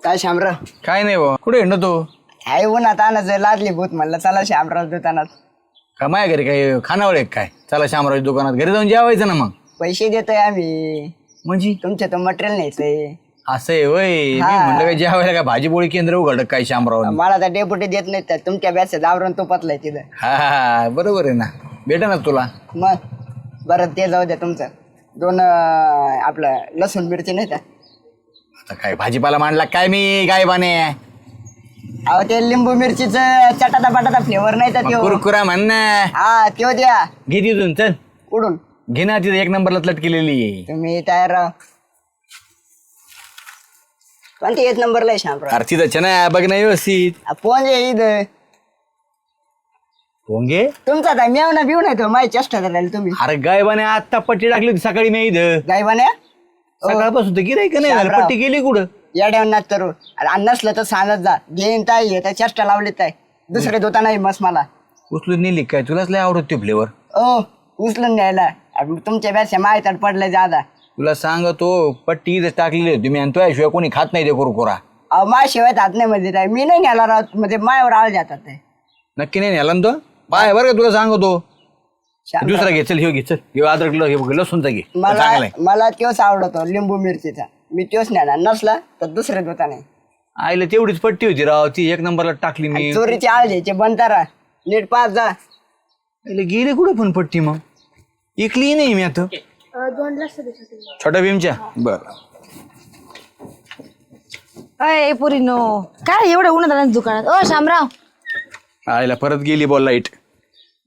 काय शामराव? काय नाही बा, कुठे हिंडतो तू? आहे उन्हात आणायचं लादली भूत म्हणलं चला शामराव दुकानात. का माया घरी काय खानावळ एक काय? चला शामराज दुकानात घरी जाऊन जेवायचं ना मग. पैसे देतोय आम्ही, म्हणजे तुमच्या तर मटेरियल न्यायचंय. असं आहे वय. मी म्हणलं काय जेवायला काय भाजीपोळी केंद्र उघडलं काय शामराव? मला तर डेपुटी देत नाही तर तुमच्या बॅच दावरून तुपातलाय तिथं. हा बरोबर आहे ना, भेटा ना तुला. मग बरं ते जाऊ द्या तुमचं. दोन आपलं लसूण मिरची नाही का? आता काय भाजीपाला मांडला काय मी गायबाने? अहो ते लिंबू मिरचीचं चटाटा बटाटा फ्लेवर नाही तर त्यो. कुरकुरा म्हण ना. हा त्यो द्या. घे तिथून चल. उडून घे ना, तिथं एक नंबरला लटकेलेली. तुम्ही तयार राहा. कोणती एक नंबरला आहे शामराव? अरे तिथं ना बघ ना व्यवस्थित. फोन ये इथं. पोंगे तुमचा काय मेवना बिव नाही तो माझी चेष्टा करायला तुम्ही. अरे गायबाने आता पट्टी टाकली होती सकाळी मी इथं. गायबाने सकाळपासून तर गिराय का नाही झालं, शामराव. पट्टी गेली कुठं? येड्यावर करू. आणि नसलं तर सांगत जा. घेईन ताई येतं चेष्टा लावली ताई. दुसरे धोता नाही मस्त मला. उचलून नेली काय? तुलाच लय आवडत ते फ्लेवर. ओ उचलून न्यायला. आणि तुमच्या बॅच्या माहिती पडलं जादा. तुला सांगतो पट्टी इथं टाकलेली होती मी, आणि तुझ्याशिवाय कोणी खात नाही ते कुरकुरा. अहो माझ्याशिवाय हात नाही म्हणजे काय मी नाही न्यायला राहत म्हणजे मायावर आळ जातात ते. नक्की नाही नेला ना तो बाय बरं का? तुला सांगतो शामराव, दुसरा घे. चल हे घे, चल हे अद्रक हे बघ, लसूणचा घे. मला चांगलाय. मला तोच आवडतो लिंबू मिरचीचा. मी तोच न्यायला नसला तर दुसरे धोता नाही. आईला तेवढीच पट्टी होती राव, ती एक नंबरला टाकली मी. चोरीची आळ घ्यायचे बनतारा. नीट पाच जा. आईला गेले कुठं पण पट्टी मग? इकली नाही मी आता. छोट्या भीमच्या बर. अय पुरीनो, काय एवढं उन्हात आलं दुकानात? ओ शामराव, आईला परत गेली बॉल लाईट.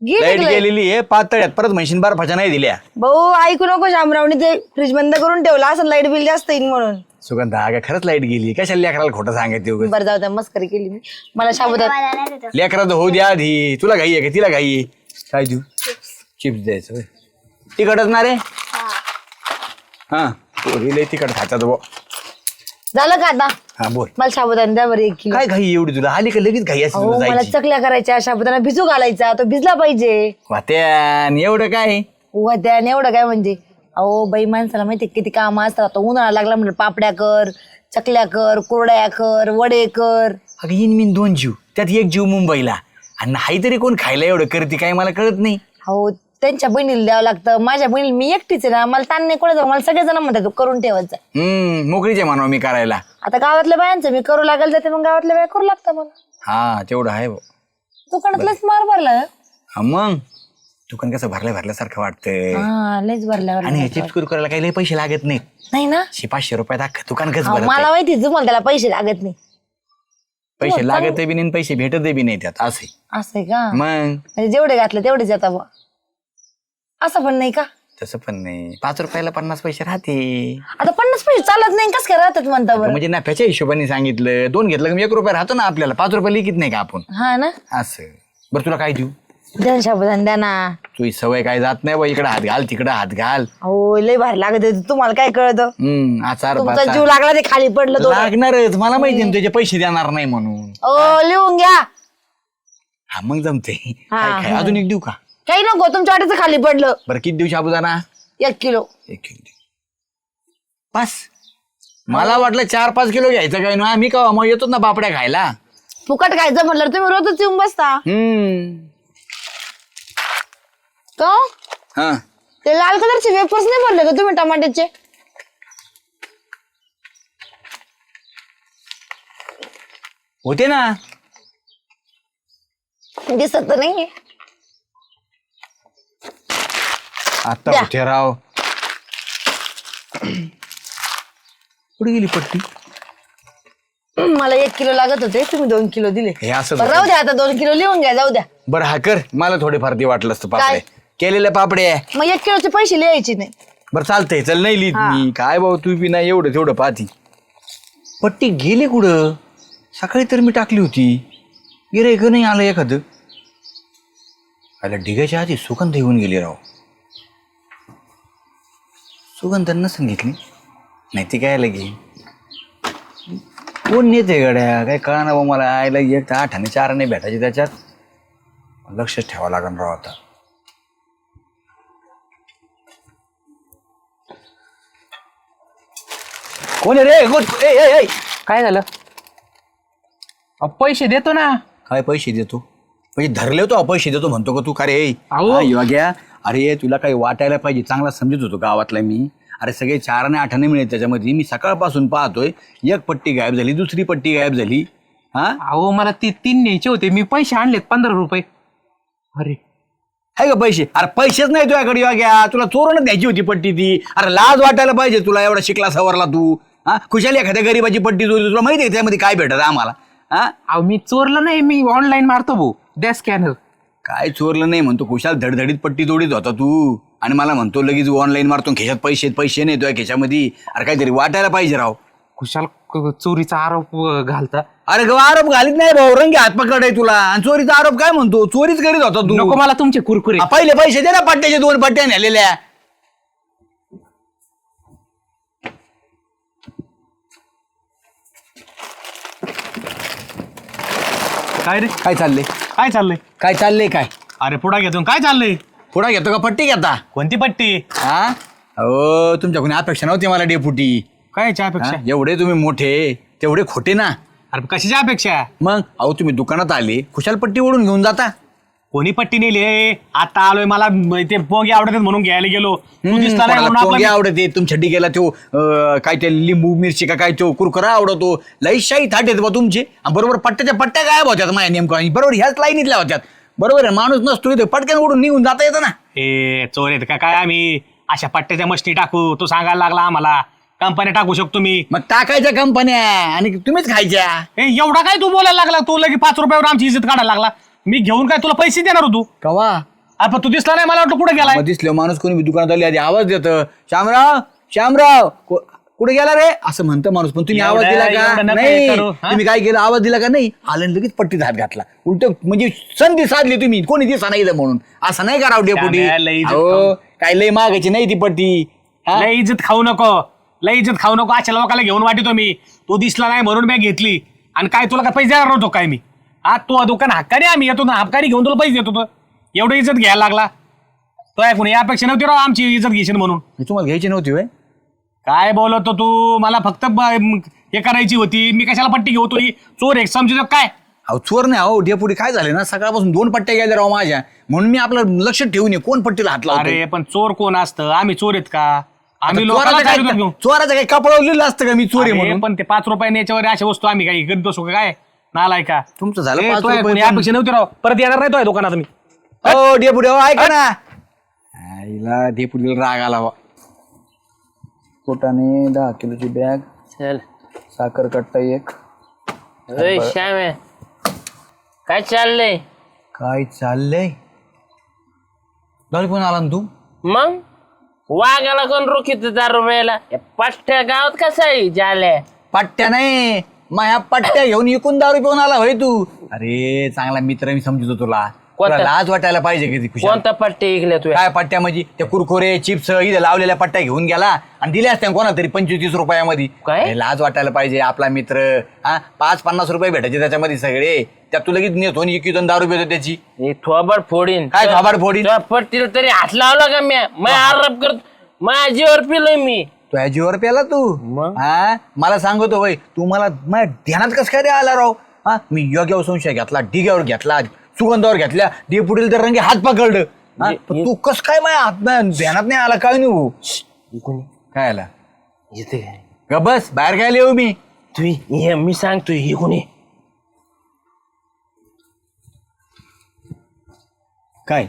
गेली लाईट का? गेलेली आहे पातळ्यात. परत म्हशीन बर्फाच्या नाही दिल्या. भाऊ ऐकू नको, शामरावने ते फ्रीज बंद करून ठेवला असं लाईट बिल जास्त येईल म्हणून. सुगंधा अगं खरंच लाईट गेली. कशाला लेकराला खोटं सांगायचं उगाच? बरं जाऊ द्या, मस्करी केली मी. मला शाबुदात लेकराचं होऊ द्या आधी. तुला घाई आहे का तिला घाई आहे? काय देऊ? चिप्स द्यायचं होय. तिखटच ना रे? हा पोरीला तिखट खातात बो. झालं का आता? हा बोल. मला शाबुदाना द्या बरं 1 किलो. काय घाई एवढी तुला? आली का लगेच घाई असेल हो, तुला मला जायची? चकल्या करायच्या, शाबुदाना भिजू घालायचा, तो भिजला पाहिजे. वात्यान एवढं काय? त्याने एवढं काय म्हणजे? अहो बाई माणसाला माहिती किती काम असतात. आता उन्हाळा लागला म्हणजे पापड्या कर, चकल्या कर, कुरड्या कर, वडे कर. अगं इन मिन 2 जीव, त्यात 1 जीव मुंबईला. आणि नाही तरी कोण खायला एवढं करते काय मला कळत नाही. हो त्यांच्या बहिणीला द्यावं लागतं. माझ्या बहिणीला मी एकटीच आहे ना, मला ताण नाही कोणाचं. मला सगळेजण म्हणतात तू करून ठेवायचं. मोकळीचे म्हणावं मी करायला. आता गावातल्या बायांचं मी करू लागेल जाते, मग गावातल्या बाया करू लागतं मला. हा तेवढं आहे भाऊ. दुकानातलंच मार भरला. हा मग दुकान कसं भरल्यासारखं वाटतंय. हा लयच भरल्यावर. आणि चिप्स करायला काही लय पैसे लागत नाहीत. नाही ना? 500 रुपयात अख्खं दुकान कसं अहो, भरत मला माहिती तुम्हाला त्याला पैसे लागत नाही. पैसे लागत बी नाही, पैसे भेटत बी नाही त्यात. असे असं आहे का? मग म्हणजे जेवढे घातले तेवढेच येतात बुवा. असं पण नाही का? तसं पण नाही. 5 रुपयाला 50 पैसे राहते. आता 50 पैसे चालत नाही, कस काय राहतात म्हणता बरं? म्हणजे नफ्याच्या हिशोबाने सांगितलं. 2 घेतलं की 1 रुपया राहतो ना आपल्याला. 5 रुपये लिखित नाही का आपण? हा ना. असं बरं तुला काय देऊ? द्या शाबुदाना द्या ना. तुझी सवय काय जात नाही बा. इकडे हात घाल तिकडे हात घाल. हो लय भारी लागत आहे. तुम्हाला काय कळतं? आचार तुमचा जीव लागला ते खाली पडलं तो. लागणारच. मला माहिती ना तुझे पैसे देणार नाही म्हणून. ओ लिहून घ्या. हा मग जमते. हा, काय काय अजून एक देऊ का? काही नको, तुमच्या वाट्याचं खाली पडलं. बरं किती देऊ साबुदाणा? 1 किलो. 1 किलो देऊ. बस. मला वाटलं 4-5 किलो घ्यायचं काय ना. आम्ही का मग येतो ना पापड्या खायला. फुकट खायचं म्हटलं तुम्ही रोजच येऊन बसता. तो हा ते लाल कलरचे वेफर्स नाही भरले का तुम्ही टमाट्याचे? होते ना. दिसत नाही. आता द्या. होते राव. कुठे गेली पट्टी? मला 1 किलो लागत होते, तुम्ही 2 किलो दिले. हे असं बरं, राहू द्या आता 2 किलो लिहून घ्या, जाऊ द्या. बरं हा कर. मला थोडेफार दे वाटलं असतं पापडे. केलेले पापडे. मग 1 किलोचे पैसे लिहायचे नाही. बरं चालतंय. चल नाही लिहित मी. काय भाऊ तू बी नाही एवढं तेवढं पाहती. पट्टी गेली कुठं? सकाळी तर मी टाकली होती. गिऱ्हाईक नाही आलं एखादं. आला ढिगाच्या आधी सुगंध येऊन गेली राव. सुगंध नसून घेतली नाही ती काय लगे. कोण नेते गड्या काय कळा बा मला. आयला 1 8 आणि 4 नाही भेटायचे त्याच्यात. लक्षच ठेवावं लागेल राव आता. कोण रे? कोण? ए, ए, ए. काय झालं? पैसे देतो ना. काय पैसे देतो म्हणजे धरले तो पैसे देतो म्हणतो का तू का रे? अहो. योग्या अरे तुला काही वाटायला पाहिजे, चांगला समजत होतो गावातला मी. अरे सगळे 4 आणि 8 मिळेल त्याच्यामध्ये. मी सकाळपासून पाहतोय एक पट्टी गायब झाली, दुसरी पट्टी गायब झाली. हा अहो मला ते 3 न्यायचे होते, मी पैसे आणलेत 15 रुपये. अरे आहे का पैसे? अरे पैसेच नाही तुझ्याकडे योग्या, तुला चोरून द्यायची होती पट्टी ती. अरे लाज वाटायला पाहिजे तुला, एवढा शिकला सवरला तू. हा खुशाली एखाद्या गरीबाची पट्टी चोरली, तुला माहिती आहे त्यामध्ये काय भेटत आम्हाला? हा अहो मी चोरलं नाही, मी ऑनलाईन मारतो भाऊ, द्या स्कॅनर. काय चोरलं नाही म्हणतो, खुशाल धडधडीत पट्टी तोडीत होता तू आणि मला म्हणतो लगेच ऑनलाईन मारतो, खिशात पैसे नाही तुझ्या खिशामध्ये. अरे काहीतरी वाटायला पाहिजे राव. खुशाल चोरीचा आरोप घालता. अरे आरोप घालीत नाही भाऊ, रंगी हात पकड आहे तुला. आणि चोरीचा आरोप काय म्हणतो? चोरीच करीत होता तू. नको मला तुमचे कुरकुरे. पहिले पैसे दे ना, पट्ट्याचे 2 पट्ट्या नेलेल्या. काय रे, काय चाललंय? काय चाललंय? काय चाललंय काय? अरे पुढा घेतो, काय चाललंय? पुढा घेतो का पट्टी घेता? कोणती पट्टी? हा हो, तुमच्या कोणी अपेक्षा नव्हती मला डेपुटी. काय अपेक्षा? हा? एवढे तुम्ही मोठे तेवढे खोटे ना. अरे कशाची अपेक्षा? मग अहो तुम्ही दुकानात आले, खुशाल पट्टी ओढून घेऊन जाता. कोणी पट्टी नेली? आता आलोय, मला ते पोंगे आवडतात म्हणून घ्यायला गेलो. तू दिसला नाही म्हणून पोंगे आपला- आवडते तुमच्या डिगेला, तो काय ते लिंबू मिरची का काय तो कुरकुरा आवडतो. लई शाही थाट येत बा तुमचे. आणि बरोबर पट्ट्याच्या पट्ट्या गायब होत्यात माझ्या नेमकं. बरोबर ह्याच लाईनीतल्या होत्यात. बरोबर आहे, माणूस नसतो इथे पटकन उडून निघून जाता येतं ना. ए चोर आहेत का काय आम्ही? अशा पट्ट्याच्या मस्ती टाकू? तो सांगायला लागला आम्हाला. कंपनी टाकू शकतो मी. मग टाकायच्या कंपन्या आणि तुम्हीच खायच्या. एवढा काय तू बोलायला लागला? तू लगे 5 रुपयावर आमची इज्जत काढायला लागला. मी घेऊन काय तुला पैसे देणार होतो? कवा अरे पण तू दिसला नाही, मला वाटलं कुठे गेलाय. मग दिसलं माणूस कोणी बी दुकानात आली आधी आवाज देतं, श्यामराव कुठे गेला रे असं म्हणतं माणूस. पण तुम्ही आवाज दिला का? एवढं नका नाही. करू, हा? तुम्ही काय केलं? आवाज दिला का? नाही. आलं आणि लगेच पट्टीत हात घातला. उलट म्हणजे संधी साधली तुम्ही, कोणी दिसा नाही म्हणून. असं नाही करावं डेपुटी. श्याम्या, लई इज्जत हो काय लई मागायची नाही ती पट्टी. हा? लय इज्जत खाऊ नको, लय इज्जत खाऊ नको. अशा लोकांना घेऊन वाटतो मी. तो दिसला नाही म्हणून मी घेतली. आणि काय तुला काय पैसे देणार नव्हतो काय मी? आज तू दुकान हक्काने आम्ही येतो ना, हक्काने घेऊन तुला पैसे देतो. एवढी इज्जत घ्यायला लागला तो आहे कोणी? यापेक्षा नव्हती राव आमची इज्जत घेशील म्हणून. मी तुम्हाला घ्यायची नव्हती होय? काय बोलतो तू? मला फक्त हे करायची होती. मी कशाला पट्टी घेऊ? तुझी चोर एक समजतो काय? अहो चोर नाही. अहो डेपुटी काय झाले ना, सकाळपासून 2 पट्ट्या गेल्या राव माझ्या. म्हणून मी आपलं लक्ष ठेवून ये कोण पट्टीला हात लावतो. अरे पण चोर कोण असतं? आम्ही चोर आहेत का? आम्ही लोकांना काय देतो घेऊन? चोराचं काही कपडा लिहिलं असतं का मी चोरी अरे, म्हणून? पण ते 5 रुपयाने याच्यावर अशा वस्तू आम्ही काही करीत बसू का काय? नालाय का तुमचं झालं 5 रुपये पण. यापेक्षा नव्हती राव. परत येणार नाही तो दुकानात मी. ओ डेपुटी हो ऐका ना. आईला डेपुटीला राग आला बा. पोटाने 10 किलोची बॅग, चल साखर कट्टा 1. श्याम आहे. काय चाललंय? काय चाललंय? दारू पण आला ना तू? मग वाघाला कोण रोखीत 10 रुपयाला? पाठ्या गावात कसं आहे झालंय? पट्ट्या नाही, मग ह्या पट्ट्या घेऊन इकून दारू पिऊन आला होय तू? अरे चांगला मित्र मी समजतो तुला. कोणता? तुला लाज वाटायला पाहिजे कधी खुशाल. कोणता पट्टे ऐकल्या तू? काय पट्ट्या म्हणजे त्या कुरकुरे चिप्स इथे लावलेल्या पट्ट्या घेऊन गेला आणि दिल्या असत्या कोणा तरी 25-30 रुपयामध्ये. काय? अरे, लाज वाटायला पाहिजे. आपला मित्र. हा 5-50 रुपये भेटायचे त्याच्यामध्ये सगळे. त्यात तू लगेच नेतो आणि इकितून दारू पितो त्याची. थोबड फोडीन. काय थोबाड फोडीन? तुझ्या पट्टीला तरी हात लावला का? मी आरोप करतो. माझ्या जीवर पिलोय मी. तू ह्याजीवर प्याला तू? मग? हा मला सांगतो भाई तू मला माझ्या ध्यानात कसं काय रे आला राव? हा मी योग्यावर संशय घेतला, डिग्यावर घेतला, सुगंधावर घेतल्या, डेपुटीला तर रंगे हात पकडलं. हा, पण तू कस काय माझ्या हात ध्यानात नाही आला काय नाही? कोणी काय आला? येते काय? ग बस बाहेर काय येऊ मी? तू मी सांगतोय हे कोणी? काय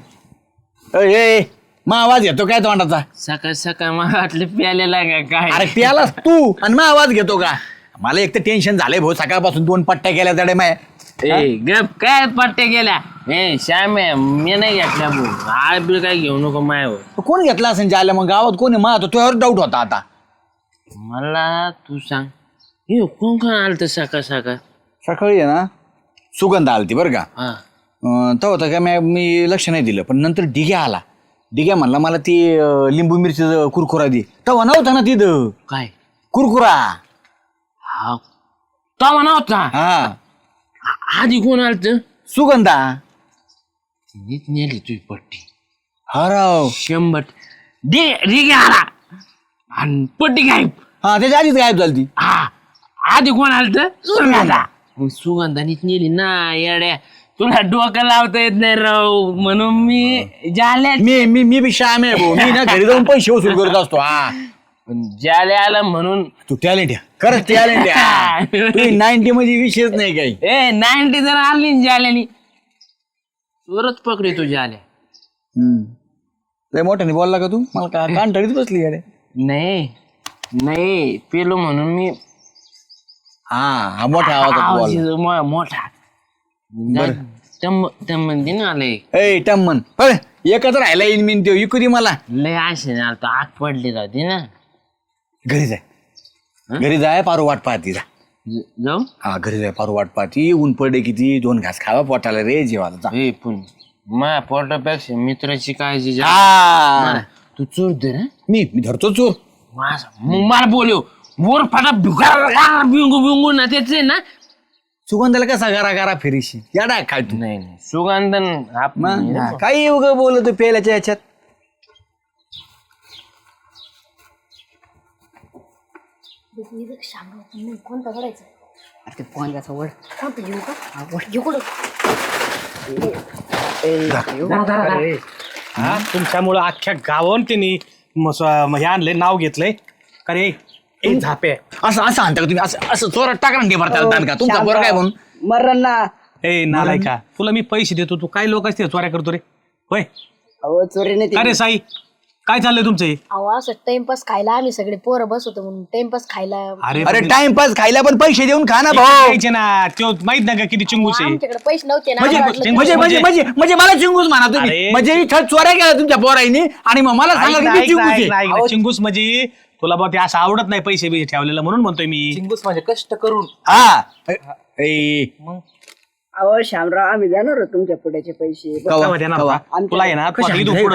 ए मग आवाज घेतो काय तोंडाचा? सकाळ सकाळ मला वाटलं प्यालेला का काय? अरे प्यालास तू आणि मग आवाज घेतो का? मला एक तर टेन्शन झालंय भाऊ, सकाळपासून 2 पट्ट्या गेल्या तडे माय. ए गप काय पट्टे गेल्या? ए श्याम आहे, मी नाही घेतल्या भाऊ. आळ काय घेऊ नको मायावर. कोण घेतला असेल जायला? मग गावात कोण आहे? मग तुझ्यावर डाऊट होता आता. मला तू सांग, हे कोण कोण आलं सकाळ सकाळ? सकाळी आहे ना सुगंध आलती बरं का. हा तो होता का मी लक्ष नाही दिलं. पण नंतर डिग्या आला. डिग्या म्हणला मला ती लिंबू मिरची कुरकुरा दे. तेव्हा नव्हता ना तिथं काय? कुरकुरा. हा तो म्हणा होता. हा आधी कोण आलत? सुगंधा. नीट नेली तुझी पट्टी. हा राव. 100 रिगे आला आणि पट्टी गायब. हा त्याच्या आधीच गायब झाली ती. हा आधी कोण आलत? सुगंधा. मग सुगंधानीच नेली ना येड्या, तुला डोकं लावता येत नाही राव, म्हणून मी जाल्या मी बी श्याम आहे भाऊ. मी ना घरी जाऊन पैसे वसूल करत असतो. हा जाल्या आला म्हणून तू टॅलेंट आहे, खरंच टॅलेंट आहे. तू 90 मध्ये विषयच नाही काही. 90 जर आली ना जाल्यानी चोरच पकडी तू जाल्या. लय मोठ्याने बोलला का तू? मला काय कांटाळीत बसली अरे. नाही पेलो म्हणून मी हा मोठ्या आवाजात बोल. मोठा म्हणते ना आलंय ए टम्मन एकच राहिला येईन मी तो इकू दे मला. लय आशे ना तो आग पडली राहते ना. घरी जाय पारू वाट पाहती जा. जाऊ हा घरी जाय पारू वाट पाहती. ऊन पडे किती 2 घास खावा पोटाला रे जेवायला जा. हे पण माझ्या पोटापेक्षा मित्राची काळजी जा. हा तू चोर दे रे. मी धरतो चोर. मग मला बोलव बोर फाटा बिंगू बिंगू ना तेच आहे ना. सुगंधाला कसा गारा गारा फिरीशी याडा काय तू? नाही सुगंधन मग काही उगं बोलत पेल्याच्या याच्यात. कोणता काढायचा ते फोन त्याचा वड कोणतं घेऊ का? घेऊ कुठं? तुमच्यामुळं अख्ख्या गावावर त्यांनी हे आणलंय, नाव घेतलंय. का रे ए झापे, असं म्हणता का तुम्ही? असं चोरात टाकणार नाही भरता दान का तुमचा बरं काय म्हणून? मरण ना. ए नालाय का, तुला मी पैसे देतो, तू काय लोक असते चोऱ्या करतो रे? होय अहो चोरी नाही काय रे साई, काय चाललंय तुमचं हे? अहो असं टाइमपास खायला आम्ही सगळे पोरं बसवतो म्हणून टाइमपास खायला. अरे टाइमपास खायला पण पैसे देऊन खा ना भाऊ. द्यायचे ना, तो माहित नाही का किती चिंगूस आहे. आमच्याकडे पैसे नव्हते ना. म्हणजे आम्हाला वाटलं म्हणजे म्हणजे म्हणजे म्हणजे मला चिंगूस म्हणा तुम्ही. अरे. म्हणजे इथं चोऱ्या केल्या तुमच्या पोराईने आणि मग मला सांगा किती चिंगूस आहे. चिंगूस म्हणजे तुला बा ते असं आवडत नाही पैसे बिसे ठेवलेलं म्हणून म्हणतोय मी. चिंगूस म्हणजे कष्ट करून. हा ए, अहो शामराव आम्ही देणार होतो तुमच्या पुढ्याचे पैसे. केव्हा देणार होता? तुला आहे ना तू आता इथून पुढं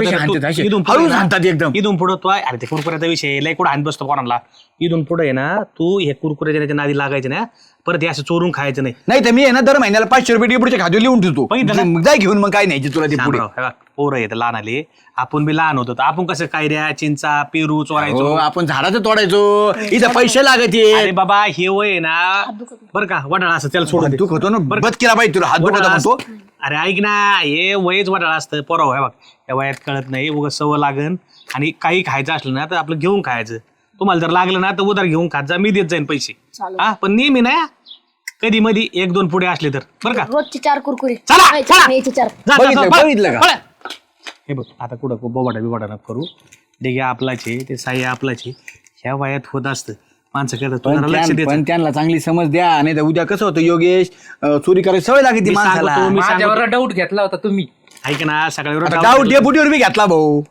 हळूच हाणतात एकदम. इथून पुढं तू अरे ते कुरकुऱ्याचा विषय लय कुठं हात बसतो पोरांना. इथून पुढे आहे ना तू हे कुरकुऱ्याच्या नादी लागायचे ना, परत हे असं चोरून खायचं नाही. नाही तर मी आहे ना दर महिन्याला 500 रुपये डेपुटीच्या खात्यावर लिहून ठेवतो. बघितलं ना? मग जाय घेऊन मग काय नाही तुला ते पुढे. शामराव, हे बघ, पोरं येत लहान आले, आपण बी लहान होतो तर आपण कसं कायऱ्या चिंचा पेरू चोरायचो. हो, आपण झाडाचं तोडायचो. इथं पैसे लागत अरे बाबा हे वय आहे ना बरं का वडाळा असं त्याला सोडून दे. दुख होतो ना बद केला पाहिजे तुला हात दुखत वडाळा म्हणतो. असतं. अरे ऐक ना, हे वयच वडाळा असतं. पोरं हे बघ या वयात कळत नाही, उगाच सवय लागन. आणि काही खायचं असलं ना तर आपलं घेऊन खायचं. तुम्हाला जर लागलं ना तर उधार घेऊन खात जा, मी देत जाईन पैसे. हा पण नेहमी ना, कधी मधी 1-2 पुढे असले तर बरं का. रोजचे 4 कुरकुरे. चला, खायचे, चला. न्यायचे 4. जा, जा, बघितलं जा, का? बघितलं का? पळ. हे बघ आता कुठं बोबाटा बिबाटा नको करू. डेग्या आपलाचे ते साई आपलाचे. ह्या वयात होत असतं माणसं करतात. तू जरा लक्ष द्यायचं. पण त्यांना चांगली समज द्या. नाही तर उद्या कसं होतं योगेश, चोरी करायची सवय लागते मी माणसाला. सांगतो, मी माझ्यावर सांगतो. डाऊट घेतला होता तुम्ही. ऐक ना, सगळ्यावर गाव डेपुटीवर बी घेतला भाऊ.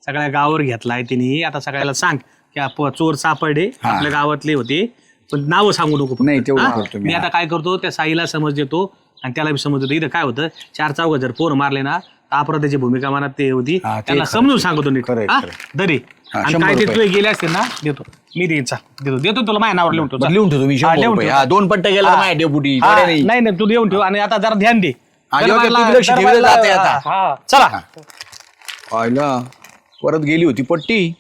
सगळ्या गावावर घेतलाय तिने. आता सगळ्याला सांग की चोर सापडे आपल्या गावातले होते, पण नावं सांगू नको. नाही, तेवढं हा? करतो मी. मी आता काय करतो, त्या साईला समज देतो आणि त्याला बी समज देतो. इथं काय होतं, 4 चौघ जर पोर मारले ना तर अपराधाची भूमिका मनात ते होती. हा, ते त्याला खरं. समजून सांगतो नीट. खरंय, हा? खरंय. दरे हा, आणि 100 काय ते रुपये. तुला गेले असते ना देतो मी. देईन देतो देतो तुला माझ्या नावावर लिहून ठेव. बरं, लिहून ठेवतो मी हा, 100 लिहून रुपये. ठेव. हा, 2 पट्टे गेला हा. माझ्या डेपुटी. हा, बरं नाही. नाही नाही तू लिहून ठेव आणि आता जरा ध्यान दे. हा, योग्य, दरबारला- तू लक्ष ठेवलं दरबारला- जातंय आता. हा, चला. पाहिलं परत गेली होती पट्टी.